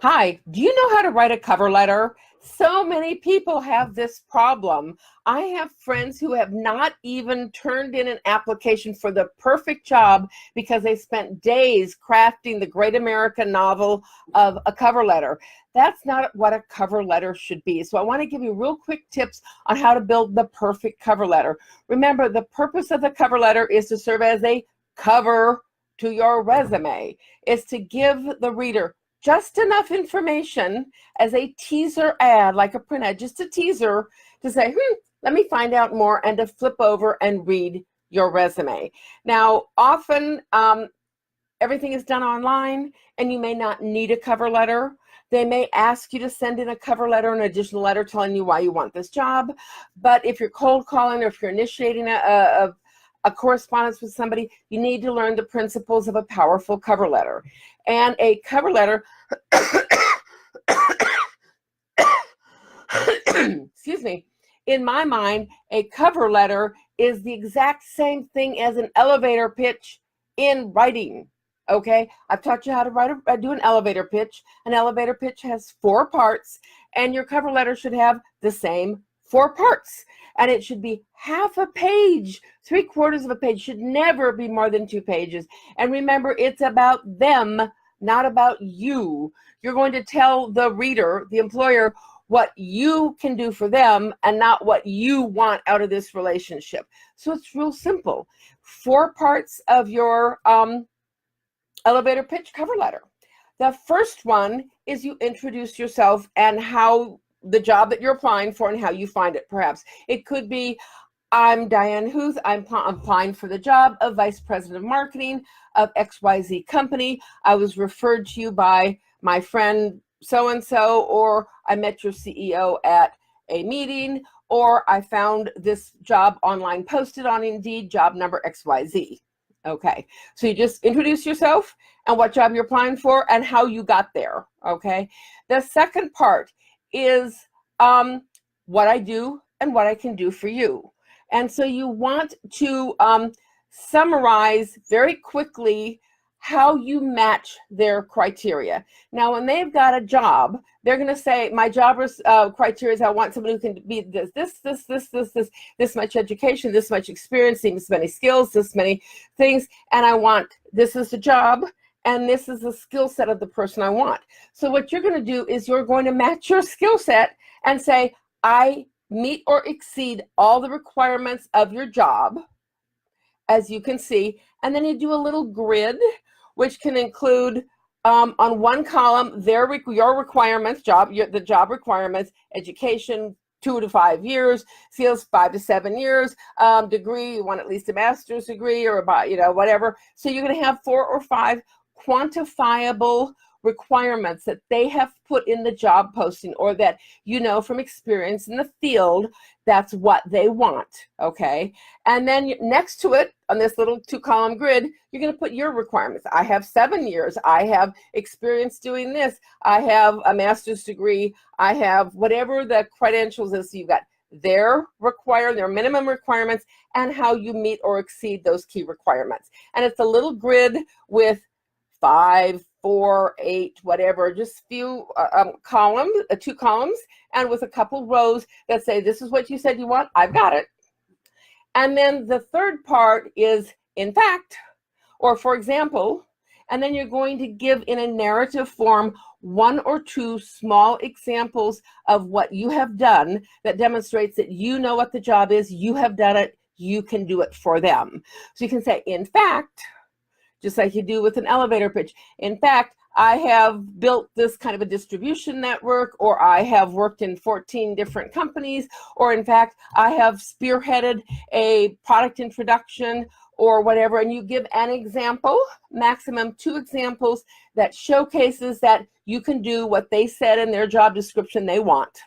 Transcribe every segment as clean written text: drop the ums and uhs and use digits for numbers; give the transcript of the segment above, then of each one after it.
Hi, do you know how to write a cover letter? So many people have this problem. I have friends who have not even turned in an application for the perfect job because they spent days crafting the great American novel of a cover letter. That's not what a cover letter should be. So I want to give you real quick tips on how to build the perfect cover letter. Remember, the purpose of the cover letter is to serve as a cover to your resume. It's to give the reader just enough information as a teaser ad, like a print ad, just a teaser to say, let me find out more, and to flip over and read your resume. Now, often everything is done online and you may not need a cover letter. They may ask you to send in a cover letter, an additional letter telling you why you want this job. But if you're cold calling or if you're initiating a correspondence with somebody, you need to learn the principles of a powerful cover letter. And a cover letter, excuse me, in my mind, a cover letter is the exact same thing as an elevator pitch in writing. Okay, I've taught you how to do an elevator pitch. An elevator pitch has 4 parts, and your cover letter should have the same 4 parts. And it should be half a page, 3/4 of a page, should never be more than 2 pages. And remember, it's about them, not about you. You're going to tell the reader, the employer, what you can do for them and not what you want out of this relationship. So it's real simple. 4 parts of your elevator pitch cover letter. The first one is you introduce yourself and how the job that you're applying for and how you find it, perhaps. It could be, I'm Diane Huth. I'm applying for the job of Vice President of Marketing of XYZ company. I was referred to you by my friend so-and-so, or I met your CEO at a meeting, or I found this job online posted on Indeed, job number XYZ. Okay, so you just introduce yourself and what job you're applying for and how you got there, okay? The second part is what I do and what I can do for you. And so you want to summarize very quickly how you match their criteria. Now, when they've got a job, they're going to say, my job criteria is I want someone who can be this much education, this much experience, this many skills, this many things, and I want, this is the job, and this is the skill set of the person I want. So what you're going to do is you're going to match your skill set and say, I meet or exceed all the requirements of your job, as you can see, and then you do a little grid, which can include on one column your requirements, the job requirements, education 2 to 5 years, skills 5 to 7 years, degree, you want at least a master's degree or about, whatever. So you're going to have 4 or 5 quantifiable requirements that they have put in the job posting, or that from experience in the field, that's what they want, okay? And then next to it, on this little 2-column grid, you're going to put your requirements. I have 7 years. I have experience doing this. I have a master's degree. I have whatever the credentials is. So you've got their minimum requirements and how you meet or exceed those key requirements. And it's a little grid with 5, 4, 8, whatever, just few columns, 2 columns, and with a couple rows that say, this is what you said you want, I've got it. And then the third part is, in fact, or for example, and then you're going to give in a narrative form 1 or 2 small examples of what you have done that demonstrates that you know what the job is, you have done it, you can do it for them. So you can say, in fact, just like you do with an elevator pitch. In fact, I have built this kind of a distribution network, or I have worked in 14 different companies, or in fact, I have spearheaded a product introduction or whatever, and you give an example, maximum 2 examples that showcases that you can do what they said in their job description they want.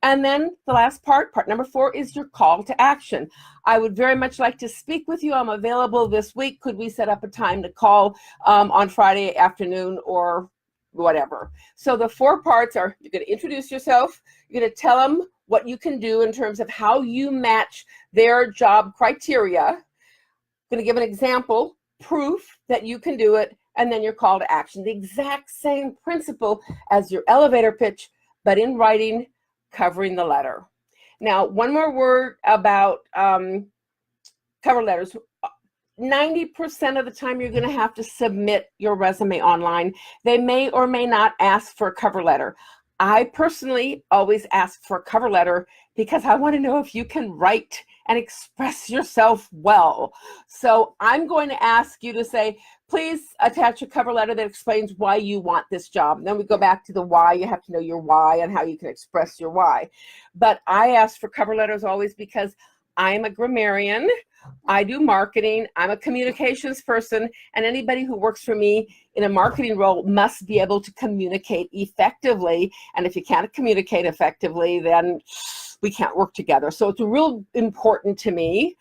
And then the last part number 4, is your call to action. I would very much like to speak with you. I'm available this week. Could we set up a time to call on Friday afternoon or whatever? So the 4 parts are, you're going to introduce yourself. You're going to tell them what you can do in terms of how you match their job criteria. I'm going to give an example, proof that you can do it, and then your call to action. The exact same principle as your elevator pitch, but in writing, covering the letter. Now, one more word about cover letters. 90% of the time you're going to have to submit your resume online. They may or may not ask for a cover letter. I personally always ask for a cover letter because I want to know if you can write and express yourself well. So I'm going to ask you to say, please attach a cover letter that explains why you want this job. And then we go back to the why. You have to know your why and how you can express your why. But I ask for cover letters always because I am a grammarian. I do marketing. I'm a communications person, and anybody who works for me in a marketing role must be able to communicate effectively. And if you can't communicate effectively, then we can't work together. So it's real important to me.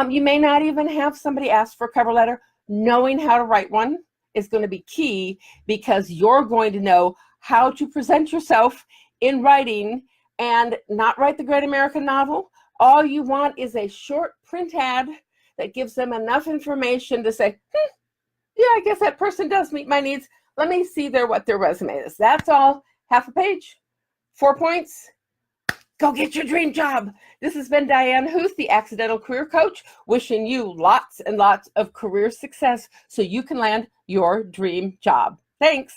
You may not even have somebody ask for a cover letter. Knowing how to write one is going to be key because you're going to know how to present yourself in writing and not write the great American novel. All you want is a short print ad that gives them enough information to say, yeah, I guess that person does meet my needs. Let me see what their resume is. That's all. Half a page, 4 points. Go get your dream job. This has been Diane Huth, the Accidental Career Coach, wishing you lots and lots of career success so you can land your dream job. Thanks.